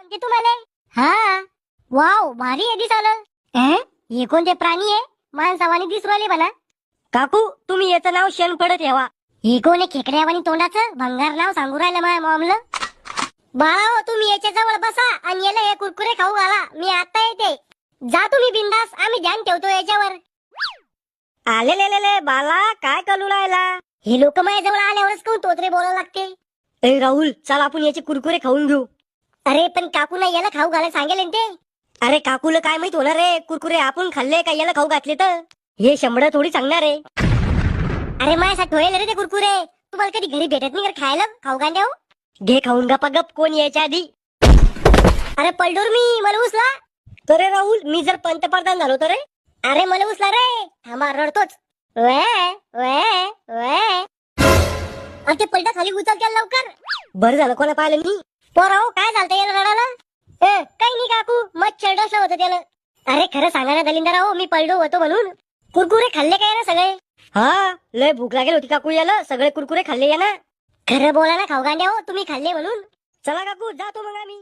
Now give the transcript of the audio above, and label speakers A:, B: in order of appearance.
A: म्हणते तुम्हाला? हा, वाव, भारी आहे दिसालं. हे कोणते प्राणी आहे? माणसावानी दिसू राहिले मला.
B: काकू तुम्ही याचं नाव शेणफळ ठेवा.
A: हे कोण आहे खेकड्यावानी तोंडाचं? भंगार नाव सांगू राहिलं माझ्या मॉमला. बाळाओ, तुम्ही याच्या जवळ बसा आणि याला हे कुरकुरे खाऊ घाला. मी आता येते. जा तुम्ही बिंदास, आम्ही ध्यान ठेवतो याच्यावर.
B: आले बाला, काय करू राहिला?
A: हे लोक माझ्या जवळ आल्यावरच कोण तोत्रे बोलायला लागते.
B: ए राहुल, चल आपण याचे कुरकुरे खाऊन घेऊ.
A: अरे पण काकूना याला खाऊ घालायला सांगेल ना ते.
B: अरे काकूला काय माहित होणार रे, कुरकुरे आपण खाल्ले का याला खाऊ घातले तर? हे शंभर थोडी सांगणार आहे.
A: अरे माझ्यासाठी होईल रे ते कुरकुरे. तुम्हाला कधी घरी भेटत नाही का खायला खाऊ गांड्या?
B: घे खाऊन गप्पा गप, कोण यायच्या आधी.
A: अरे पलडूर, मी मला उचला.
B: तर राहुल, मी जर पंतप्रधान झालो तर रे?
A: अरे मला उचला रे. थांबा, रडतोच. वे वे वे. अरे ते पलटा खाली उचल त्याला लवकर.
B: बरं झालं कोणा पाहिलं मी.
A: पोराओ, काय झालं याला रडायला? काही नाही काकू, मच्छर डसलं होतं त्याला. अरे खरं सांगा ना दलिंदराओ, मी पलडू होतो म्हणून. कुरकुरे खाल्ले काय ना सगळे?
B: हा, लय भूक लागेल होती काकू याला, सगळे कुरकुरे खाल्ले या ना.
A: खरं बोला ना खाऊ गांड्या हो, तुम्ही खाल्ले म्हणून.
B: चला काकू, जातो मग आम्ही.